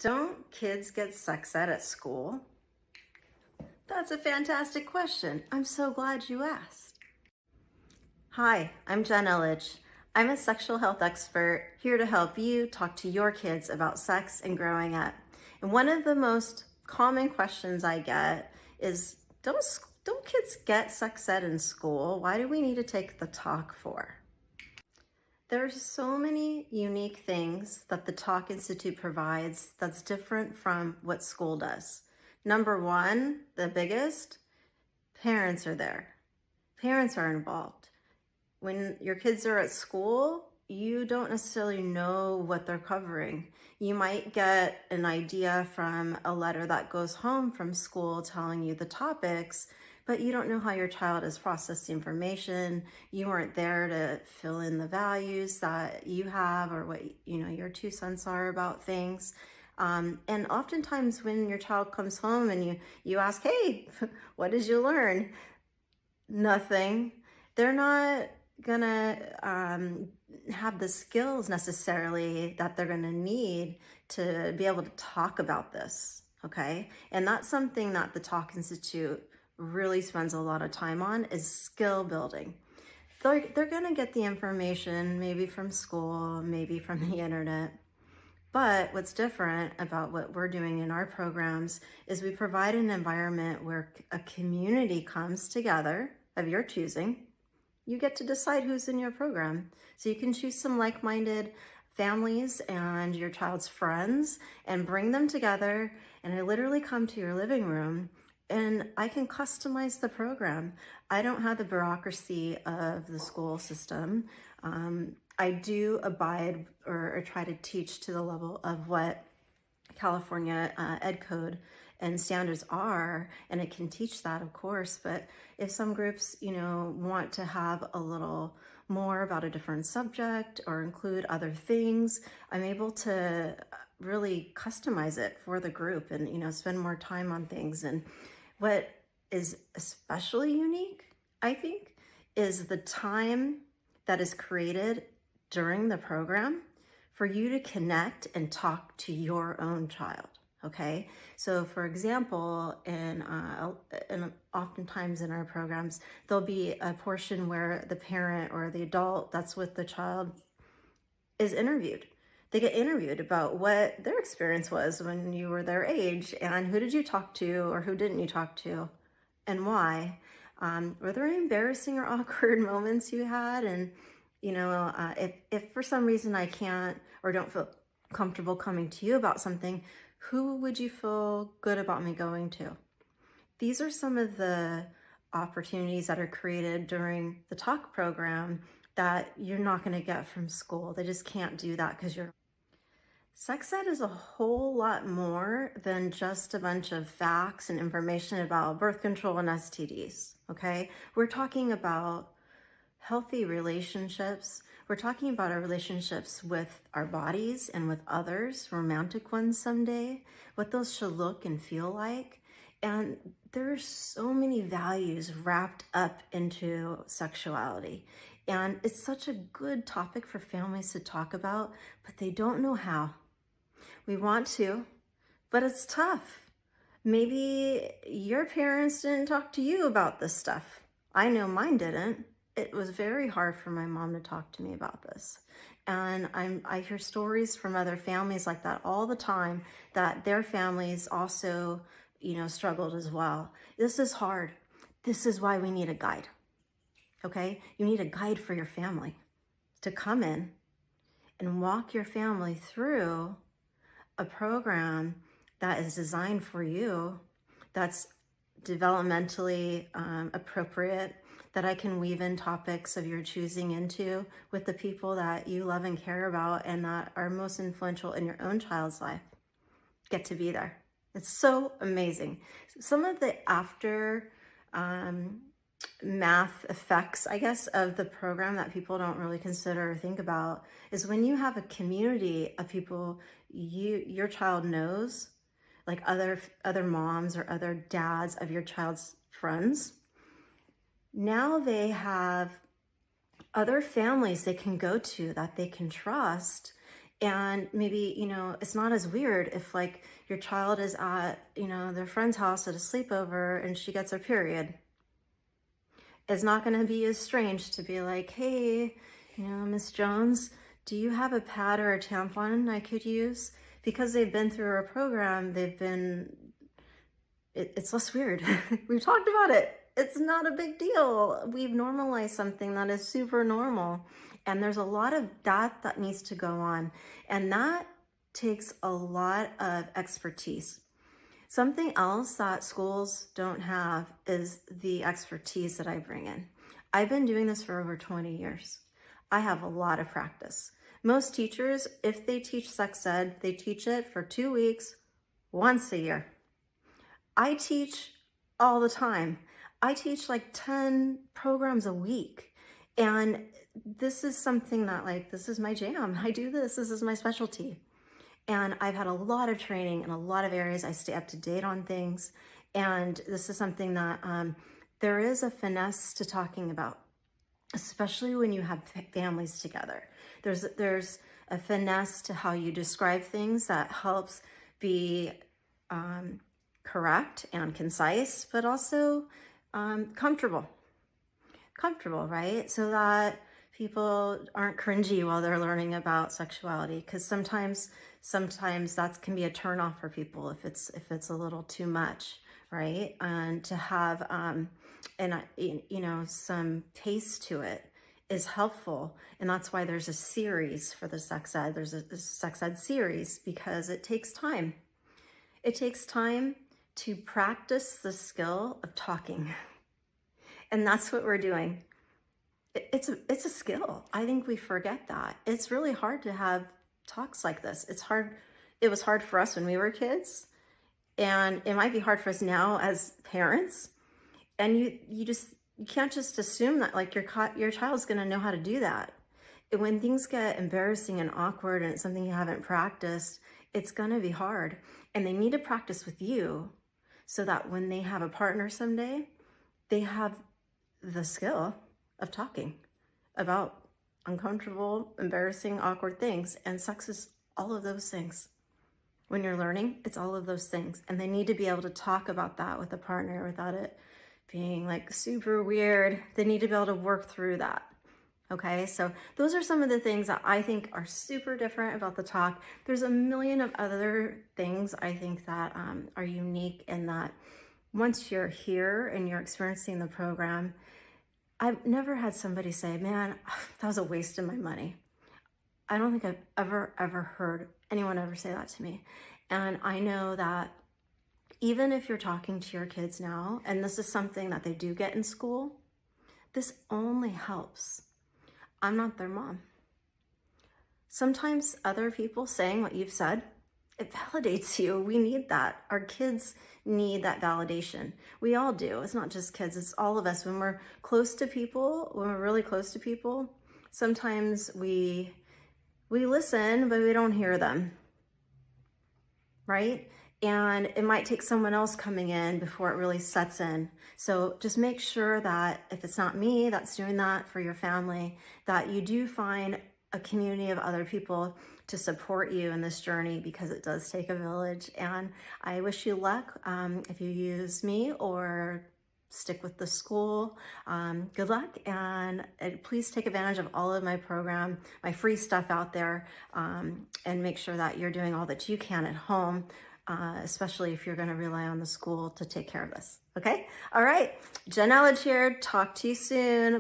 Don't kids get sex ed at school? That's a fantastic question. I'm so glad you asked. Hi, I'm Jen Elledge. I'm a sexual health expert here to help you talk to your kids about sex and growing up. And one of the most common questions I get is, don't kids get sex ed in school? Why do we need to take the talk for? There's so many unique things that the Talk Institute provides that's different from what school does. Number one, the biggest, parents are there. Parents are involved. When your kids are at school, you don't necessarily know what they're covering. You might get an idea from a letter that goes home from school telling you the topics, but you don't know how your child has processed the information. You weren't there to fill in the values that you have or what your 2 cents are about things. And oftentimes when your child comes home and you ask, hey, what did you learn? Nothing. They're not gonna have the skills necessarily that they're gonna need to be able to talk about this, okay? And that's something that the Talk Institute really spends a lot of time on, is skill building. They're gonna get the information maybe from school, maybe from the internet, but what's different about what we're doing in our programs is we provide an environment where a community comes together of your choosing. You get to decide who's in your program. So you can choose some like-minded families and your child's friends and bring them together. And I literally come to your living room and I can customize the program. I don't have the bureaucracy of the school system. I do abide or try to teach to the level of what California Ed Code and standards are, and it can teach that, of course. But if some groups, want to have a little more about a different subject or include other things, I'm able to really customize it for the group and, spend more time on things. And what is especially unique, I think, is the time that is created during the program for you to connect and talk to your own child, okay? So for example, and oftentimes in our programs, there'll be a portion where the parent or the adult that's with the child is interviewed. They get interviewed about what their experience was when you were their age and who did you talk to or who didn't you talk to and why. Were there any embarrassing or awkward moments you had? And if for some reason I can't or don't feel comfortable coming to you about something, who would you feel good about me going to? These are some of the opportunities that are created during the talk program that you're not going to get from school. They just can't do that because you're... Sex ed is a whole lot more than just a bunch of facts and information about birth control and STDs, okay? We're talking about healthy relationships. We're talking about our relationships with our bodies and with others, romantic ones someday, what those should look and feel like. And there's so many values wrapped up into sexuality. And it's such a good topic for families to talk about, but they don't know how. We want to, but it's tough. Maybe your parents didn't talk to you about this stuff. I know mine didn't. It was very hard for my mom to talk to me about this. And I hear stories from other families like that all the time, that their families also, struggled as well. This is hard. This is why we need a guide, okay? You need a guide for your family to come in and walk your family through a program that is designed for you, that's developmentally appropriate, that I can weave in topics of your choosing into with the people that you love and care about and that are most influential in your own child's life. Get to be there. It's so amazing. Some of the after math effects, I guess, of the program that people don't really consider or think about is when you have a community of people your child knows, like other moms or other dads of your child's friends. Now they have other families they can go to that they can trust And maybe, it's not as weird if like your child is at, their friend's house at a sleepover and she gets her period. It's not going to be as strange to be like, hey, Miss Jones, do you have a pad or a tampon I could use? Because they've been through our program, it's less weird. We've talked about it. It's not a big deal. We've normalized something that is super normal. And there's a lot of that needs to go on. And that takes a lot of expertise. Something else that schools don't have is the expertise that I bring in. I've been doing this for over 20 years. I have a lot of practice. Most teachers, if they teach sex ed, they teach it for 2 weeks, once a year. I teach all the time. I teach like 10 programs a week. And this is something that this is my jam. I do this is my specialty. And I've had a lot of training in a lot of areas. I stay up to date on things. And this is something that there is a finesse to talking about, especially when you have families together. There's a finesse to how you describe things that helps be correct and concise, but also comfortable, right? So that people aren't cringy while they're learning about sexuality, because sometimes that can be a turnoff for people if it's a little too much, right? And to have some taste to it is helpful. And that's why there's a series for the sex ed. There's a sex ed series, because it takes time. It takes time to practice the skill of talking. And that's what we're doing. It's a skill. I think we forget that. It's really hard to have talks like this. It's hard. It was hard for us when we were kids, and it might be hard for us now as parents. And you can't just assume that like your child's going to know how to do that. When things get embarrassing and awkward and it's something you haven't practiced, it's going to be hard. And they need to practice with you so that when they have a partner someday, they have the skill of talking about uncomfortable, embarrassing, awkward things. And sex is all of those things. When you're learning, it's all of those things. And they need to be able to talk about that with a partner without it being like super weird. They need to be able to work through that. Okay, so those are some of the things that I think are super different about the talk. There's a million of other things I think that are unique, in that once you're here and you're experiencing the program, I've never had somebody say, man, that was a waste of my money. I don't think I've ever heard anyone ever say that to me. And I know that even if you're talking to your kids now, and this is something that they do get in school, this only helps. I'm not their mom. Sometimes other people saying what you've said, it validates you. We need that. Our kids need that validation. We all do. It's not just kids, it's all of us. When we're close to people, when we're really close to people, sometimes we listen, but we don't hear them, right? And it might take someone else coming in before it really sets in. So just make sure that if it's not me that's doing that for your family, that you do find a community of other people to support you in this journey, because it does take a village. And I wish you luck if you use me or stick with the school. Good luck, and please take advantage of all of my program, my free stuff out there, and make sure that you're doing all that you can at home, especially if you're going to rely on the school to take care of this. Okay? All right. Jen Elledge here. Talk to you soon.